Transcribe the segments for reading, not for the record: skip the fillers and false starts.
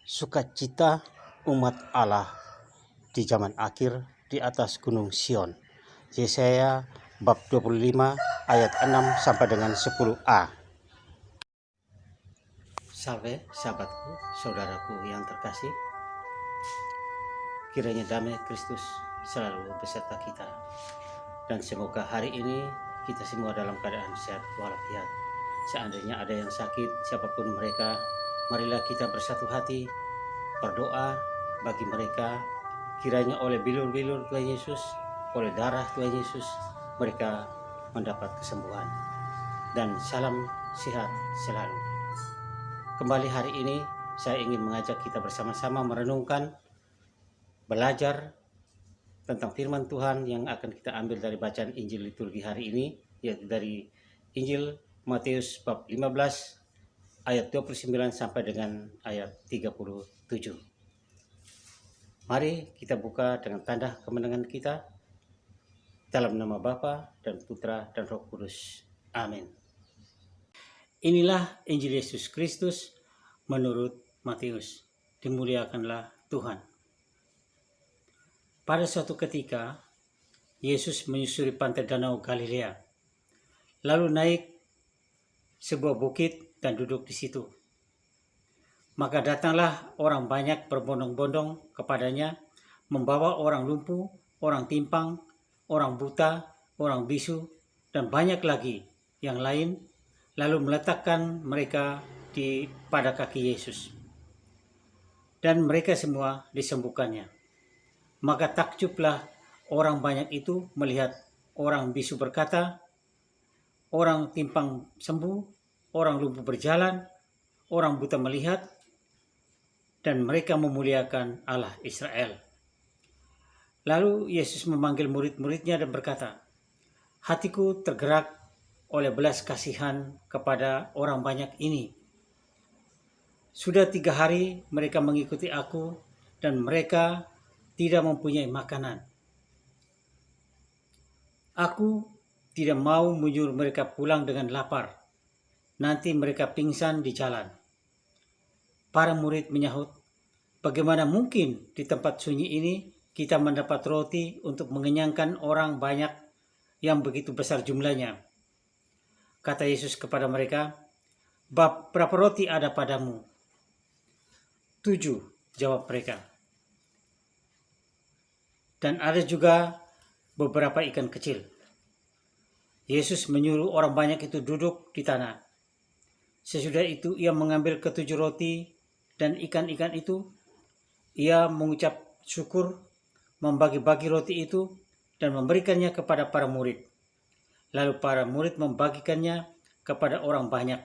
Sukacita umat Allah di zaman akhir di atas gunung Sion. Yesaya bab 25 ayat 6 sampai dengan 10a. Salve sahabatku, saudaraku yang terkasih. Kiranya damai Kristus selalu beserta kita. Dan semoga hari ini kita semua dalam keadaan sehat walafiat. Seandainya ada yang sakit, siapapun mereka, marilah kita bersatu hati berdoa bagi mereka, kiranya oleh bilur-bilur Tuhan Yesus, oleh darah Tuhan Yesus, mereka mendapat kesembuhan. Dan salam sehat selalu. Kembali hari ini saya ingin mengajak kita bersama-sama merenungkan, belajar tentang firman Tuhan yang akan kita ambil dari bacaan Injil liturgi hari ini, yaitu dari Injil Matius bab 15 ayat 29 sampai dengan ayat 37. Mari kita buka dengan tanda kemenangan kita dalam nama Bapa dan Putra dan Roh Kudus. Amin. Inilah Injil Yesus Kristus menurut Matius. Dimuliakanlah Tuhan. Pada suatu ketika, Yesus menyusuri pantai Danau Galilea, lalu naik sebuah bukit dan duduk di situ. Maka datanglah orang banyak berbondong-bondong kepadanya, membawa orang lumpuh, orang timpang, orang buta, orang bisu, dan banyak lagi yang lain, lalu meletakkan mereka pada kaki Yesus. Dan mereka semua disembuhkannya. Maka takjublah orang banyak itu melihat orang bisu berkata, orang timpang sembuh, orang lumpuh berjalan, orang buta melihat, dan mereka memuliakan Allah Israel. Lalu Yesus memanggil murid-muridnya dan berkata, hatiku tergerak oleh belas kasihan kepada orang banyak ini. Sudah 3 hari mereka mengikuti aku dan mereka tidak mempunyai makanan. Aku tidak mau menyuruh mereka pulang dengan lapar. Nanti mereka pingsan di jalan. Para murid menyahut, bagaimana mungkin di tempat sunyi ini kita mendapat roti untuk mengenyangkan orang banyak yang begitu besar jumlahnya? Kata Yesus kepada mereka, berapa roti ada padamu? 7, jawab mereka. Dan ada juga beberapa ikan kecil. Yesus menyuruh orang banyak itu duduk di tanah. Sesudah itu ia mengambil ke-7 roti dan ikan-ikan itu. Ia mengucap syukur, membagi-bagi roti itu dan memberikannya kepada para murid. Lalu para murid membagikannya kepada orang banyak.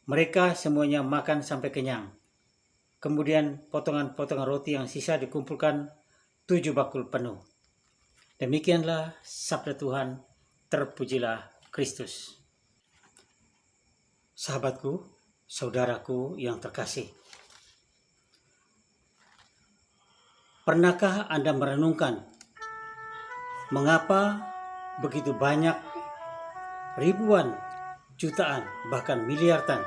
Mereka semuanya makan sampai kenyang. Kemudian potongan-potongan roti yang sisa dikumpulkan 7 bakul penuh. Demikianlah sabda Tuhan, terpujilah Kristus. Sahabatku, saudaraku yang terkasih. Pernahkah Anda merenungkan mengapa begitu banyak ribuan, jutaan, bahkan miliaran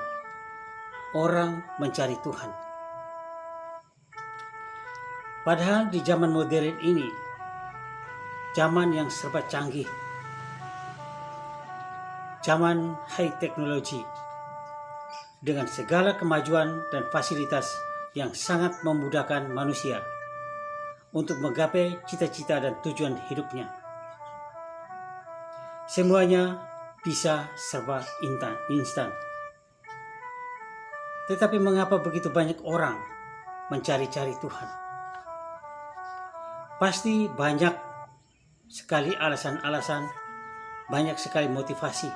orang mencari Tuhan? Padahal di zaman modern ini, zaman yang serba canggih, zaman high technology, dengan segala kemajuan dan fasilitas yang sangat memudahkan manusia untuk menggapai cita-cita dan tujuan hidupnya. Semuanya bisa serba instan. Tetapi mengapa begitu banyak orang mencari-cari Tuhan? Pasti banyak sekali alasan-alasan, banyak sekali motivasi,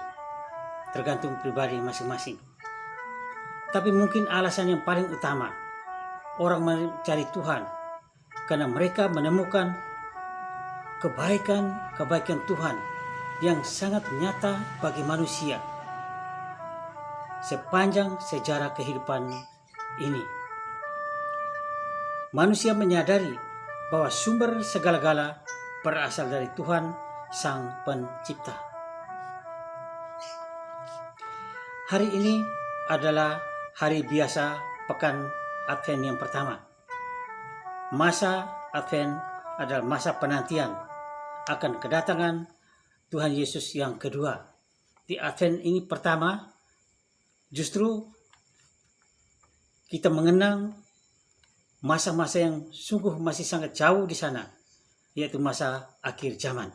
tergantung pribadi masing-masing. Tapi mungkin alasan yang paling utama, orang mencari Tuhan, karena mereka menemukan kebaikan Tuhan yang sangat nyata bagi manusia sepanjang sejarah kehidupan ini. Manusia menyadari bahwa sumber segala-gala berasal dari Tuhan Sang Pencipta. Hari ini adalah hari biasa pekan Advent yang pertama. Masa Advent adalah masa penantian akan kedatangan Tuhan Yesus yang kedua. Di Advent ini pertama, justru kita mengenang masa-masa yang sungguh masih sangat jauh di sana, yaitu masa akhir zaman.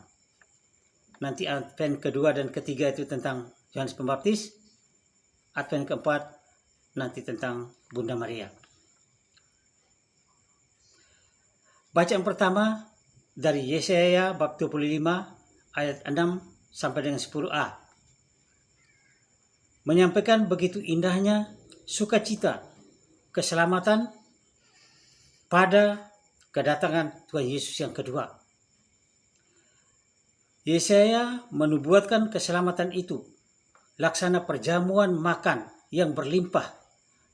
Nanti Advent kedua dan ketiga itu tentang Yohanes Pembaptis, Advent keempat nanti tentang Bunda Maria. Bacaan pertama dari Yesaya bab 25 ayat 6 sampai dengan 10a. Menyampaikan begitu indahnya sukacita keselamatan pada kedatangan Tuhan Yesus yang kedua. Yesaya menubuatkan keselamatan itu laksana perjamuan makan yang berlimpah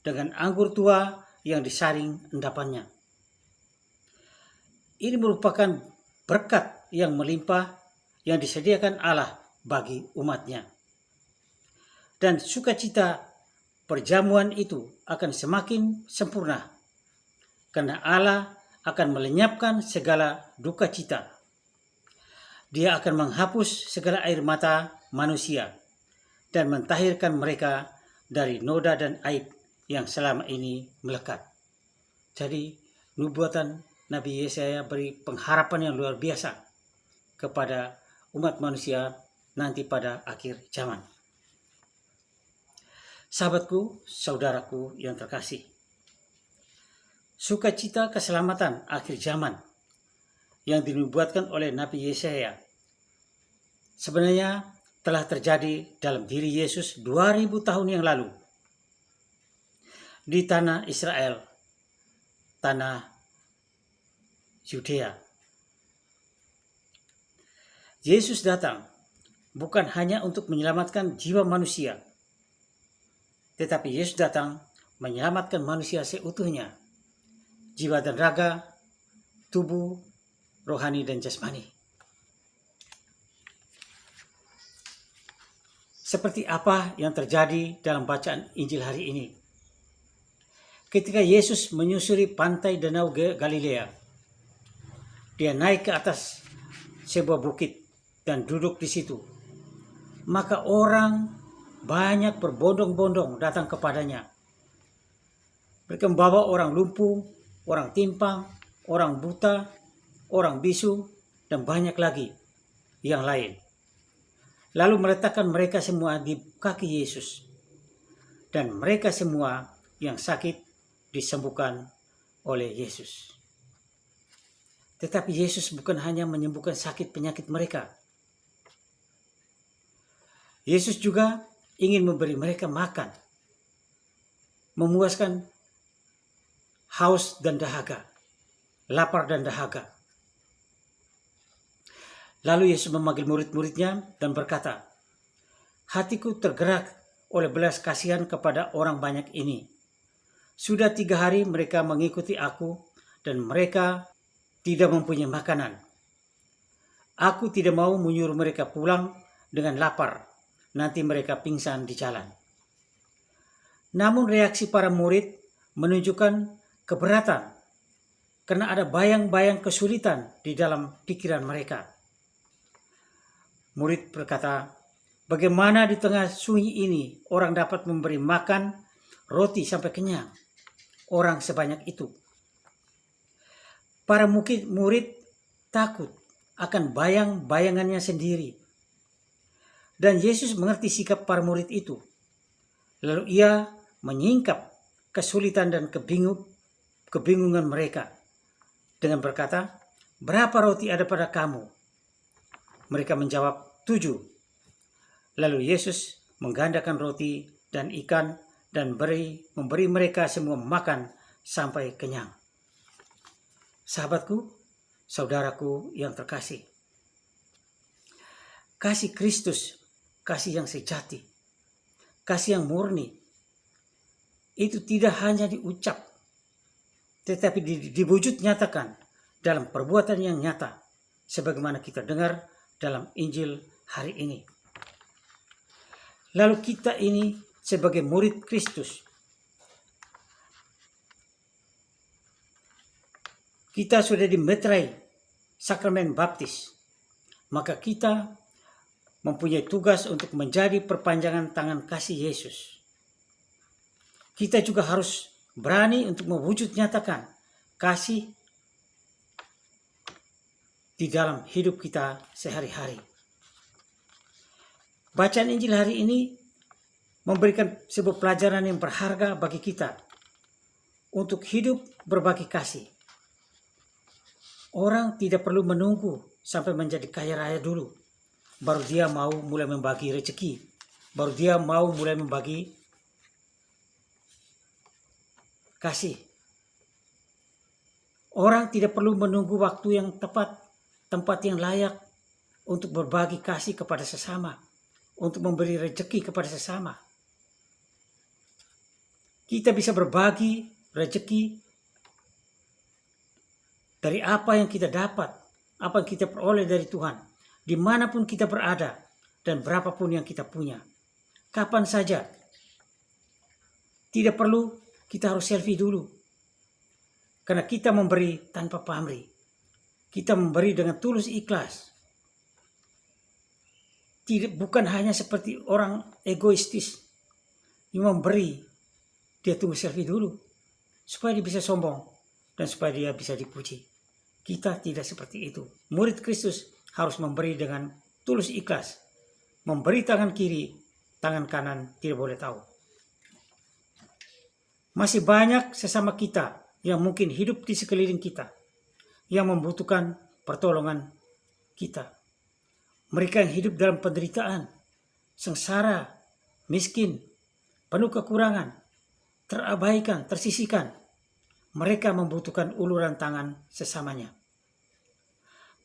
dengan anggur tua yang disaring endapannya. Ini merupakan berkat yang melimpah yang disediakan Allah bagi umatnya. Dan sukacita perjamuan itu akan semakin sempurna karena Allah akan melenyapkan segala duka cita. Dia akan menghapus segala air mata manusia dan mentahirkan mereka dari noda dan aib yang selama ini melekat. Jadi nubuatan Nabi Yesaya beri pengharapan yang luar biasa kepada umat manusia nanti pada akhir zaman. Sahabatku, saudaraku yang terkasih, sukacita keselamatan akhir zaman yang dinubuatkan oleh Nabi Yesaya sebenarnya telah terjadi dalam diri Yesus 2000 tahun yang lalu di tanah Israel, tanah Yudea. Yesus datang bukan hanya untuk menyelamatkan jiwa manusia, tetapi Yesus datang menyelamatkan manusia seutuhnya, jiwa dan raga, tubuh, rohani dan jasmani. Seperti apa yang terjadi dalam bacaan Injil hari ini? Ketika Yesus menyusuri pantai Danau Galilea, dia naik ke atas sebuah bukit dan duduk di situ. Maka orang banyak berbondong-bondong datang kepadanya. Mereka membawa orang lumpuh, orang timpang, orang buta, orang bisu, dan banyak lagi yang lain. Lalu meletakkan mereka semua di kaki Yesus. Dan mereka semua yang sakit disembuhkan oleh Yesus. Tetapi Yesus bukan hanya menyembuhkan sakit penyakit mereka. Yesus juga ingin memberi mereka makan, memuaskan haus dan dahaga, lapar dan dahaga. Lalu Yesus memanggil murid-muridnya dan berkata, "Hatiku tergerak oleh belas kasihan kepada orang banyak ini. Sudah 3 hari mereka mengikuti aku dan mereka tidak mempunyai makanan. Aku tidak mau menyuruh mereka pulang dengan lapar, nanti mereka pingsan di jalan." Namun reaksi para murid menunjukkan keberatan karena ada bayang-bayang kesulitan di dalam pikiran mereka. Murid berkata, "Bagaimana di tengah sunyi ini orang dapat memberi makan roti sampai kenyang orang sebanyak itu?" Para murid takut akan bayang-bayangannya sendiri. Dan Yesus mengerti sikap para murid itu. Lalu ia menyingkap kesulitan dan kebingungan mereka dengan berkata, "Berapa roti ada pada kamu?" Mereka menjawab, 7. Lalu Yesus menggandakan roti dan ikan dan memberi mereka semua makan sampai kenyang. Sahabatku, saudaraku yang terkasih, kasih Kristus, kasih yang sejati, kasih yang murni, itu tidak hanya diucap, tetapi diwujud nyatakan dalam perbuatan yang nyata, sebagaimana kita dengar dalam Injil hari ini. Lalu kita ini sebagai murid Kristus kita sudah dimeterai sakramen baptis, maka kita mempunyai tugas untuk menjadi perpanjangan tangan kasih Yesus. Kita juga harus berani untuk mewujud nyatakan kasih di dalam hidup kita sehari-hari. Bacaan Injil hari ini memberikan sebuah pelajaran yang berharga bagi kita untuk hidup berbagi kasih. Orang tidak perlu menunggu sampai menjadi kaya raya dulu, baru dia mau mulai membagi rezeki, baru dia mau mulai membagi kasih. Orang tidak perlu menunggu waktu yang tepat, tempat yang layak untuk berbagi kasih kepada sesama, untuk memberi rezeki kepada sesama. Kita bisa berbagi rezeki dari apa yang kita dapat, apa yang kita peroleh dari Tuhan, dimanapun kita berada, dan berapapun yang kita punya. Kapan saja. Tidak perlu kita harus selfie dulu. Karena kita memberi tanpa pamrih. Kita memberi dengan tulus ikhlas. Bukan hanya seperti orang egoistis yang memberi, dia tunggu selfie dulu supaya dia bisa sombong dan supaya dia bisa dipuji. Kita tidak seperti itu. Murid Kristus harus memberi dengan tulus ikhlas. Memberi tangan kiri, tangan kanan tidak boleh tahu. Masih banyak sesama kita yang mungkin hidup di sekeliling kita yang membutuhkan pertolongan kita. Mereka yang hidup dalam penderitaan, sengsara, miskin, penuh kekurangan, terabaikan, tersisihkan. Mereka membutuhkan uluran tangan sesamanya.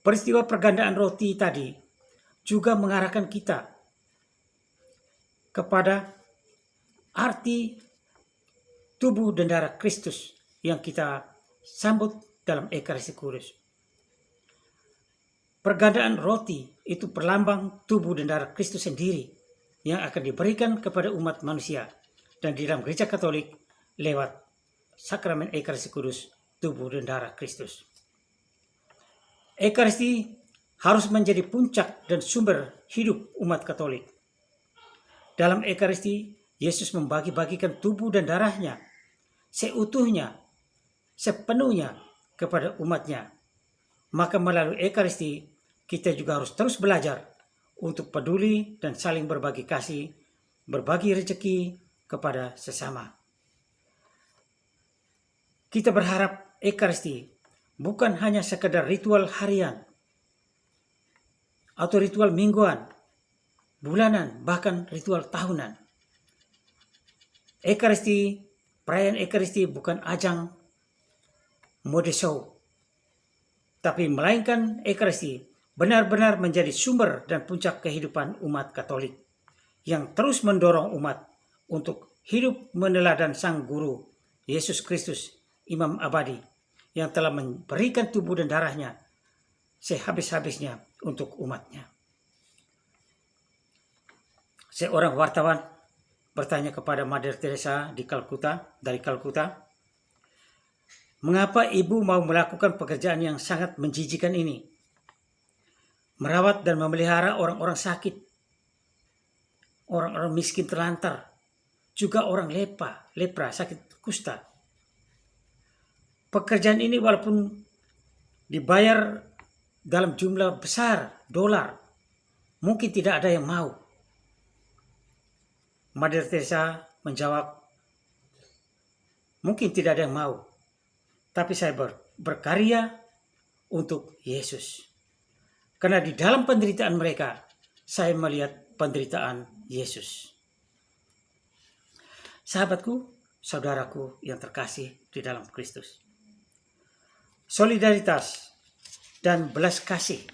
Peristiwa pergandaan roti tadi juga mengarahkan kita kepada arti tubuh dan darah Kristus yang kita sambut dalam Ekaristi Kudus. Pergandaan roti itu perlambang tubuh dan darah Kristus sendiri yang akan diberikan kepada umat manusia dan di dalam gereja Katolik lewat sakramen Ekaristi Kudus, tubuh dan darah Kristus. Ekaristi harus menjadi puncak dan sumber hidup umat Katolik. Dalam Ekaristi, Yesus membagi-bagikan tubuh dan darahnya seutuhnya, sepenuhnya kepada umatnya. Maka melalui Ekaristi, kita juga harus terus belajar untuk peduli dan saling berbagi kasih, berbagi rezeki kepada sesama. Kita berharap Ekaristi bukan hanya sekedar ritual harian atau ritual mingguan, bulanan, bahkan ritual tahunan. Ekaristi, perayaan Ekaristi bukan ajang mode show, tapi melainkan Ekaristi benar-benar menjadi sumber dan puncak kehidupan umat Katolik yang terus mendorong umat untuk hidup meneladan Sang Guru Yesus Kristus, Imam Abadi, yang telah memberikan tubuh dan darahnya sehabis-habisnya untuk umatnya. Seorang wartawan bertanya kepada Mother Teresa dari Kalkuta, mengapa ibu mau melakukan pekerjaan yang sangat menjijikan ini? Merawat dan memelihara orang-orang sakit, orang-orang miskin terlantar, juga orang lepra, sakit kusta. Pekerjaan ini walaupun dibayar dalam jumlah besar, dolar, mungkin tidak ada yang mau. Mother Teresa menjawab, mungkin tidak ada yang mau, tapi saya berkarya untuk Yesus. Karena di dalam penderitaan mereka, saya melihat penderitaan Yesus. Sahabatku, saudaraku yang terkasih di dalam Kristus. Solidaritas dan belas kasih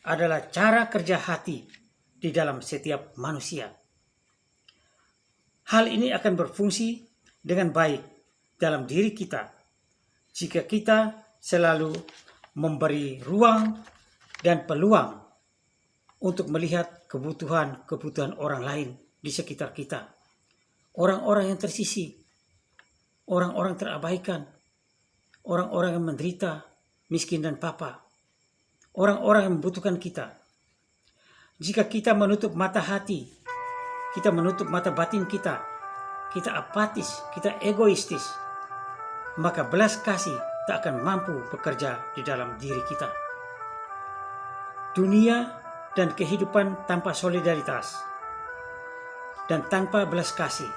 adalah cara kerja hati di dalam setiap manusia. Hal ini akan berfungsi dengan baik dalam diri kita jika kita selalu memberi ruang dan peluang untuk melihat kebutuhan-kebutuhan orang lain di sekitar kita. Orang-orang yang tersisih, orang-orang terabaikan, orang-orang yang menderita, miskin dan papa, orang-orang yang membutuhkan kita. Jika kita menutup mata hati, kita menutup mata batin kita apatis, kita egoistis, maka belas kasih tak akan mampu bekerja di dalam diri kita. Dunia dan kehidupan tanpa solidaritas dan tanpa belas kasih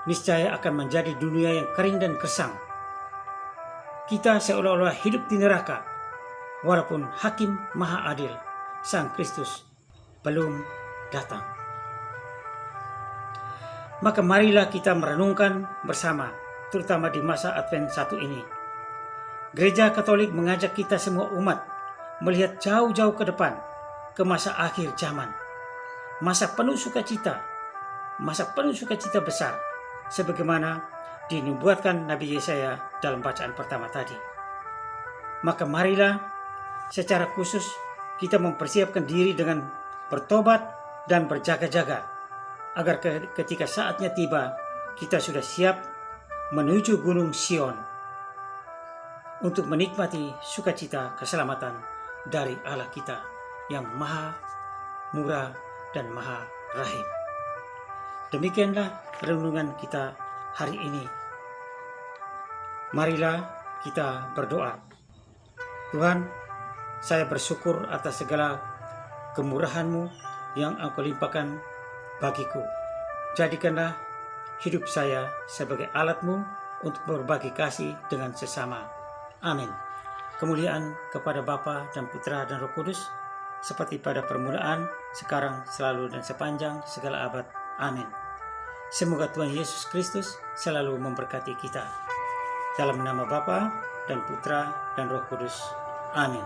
niscaya akan menjadi dunia yang kering dan gersang. Kita seolah-olah hidup di neraka, walaupun Hakim Maha Adil, Sang Kristus, belum datang. Maka marilah kita merenungkan bersama, terutama di masa Advent 1 ini. Gereja Katolik mengajak kita semua umat melihat jauh-jauh ke depan, ke masa akhir zaman. Masa penuh sukacita besar, sebagaimana dinubuatkan Nabi Yesaya dalam bacaan pertama tadi. Maka marilah secara khusus kita mempersiapkan diri dengan bertobat dan berjaga-jaga, agar ketika saatnya tiba, kita sudah siap menuju Gunung Sion untuk menikmati sukacita keselamatan dari Allah kita yang Maha Murah dan Maha Rahim. Demikianlah renungan kita hari ini. Marilah kita berdoa. Tuhan, saya bersyukur atas segala kemurahan-Mu yang Engkau limpahkan bagiku. Jadikanlah hidup saya sebagai alat-Mu untuk berbagi kasih dengan sesama. Amin. Kemuliaan kepada Bapa dan Putra dan Roh Kudus, seperti pada permulaan, sekarang, selalu, dan sepanjang segala abad. Amin. Semoga Tuhan Yesus Kristus selalu memberkati kita. Dalam nama Bapa dan Putra dan Roh Kudus. Amin.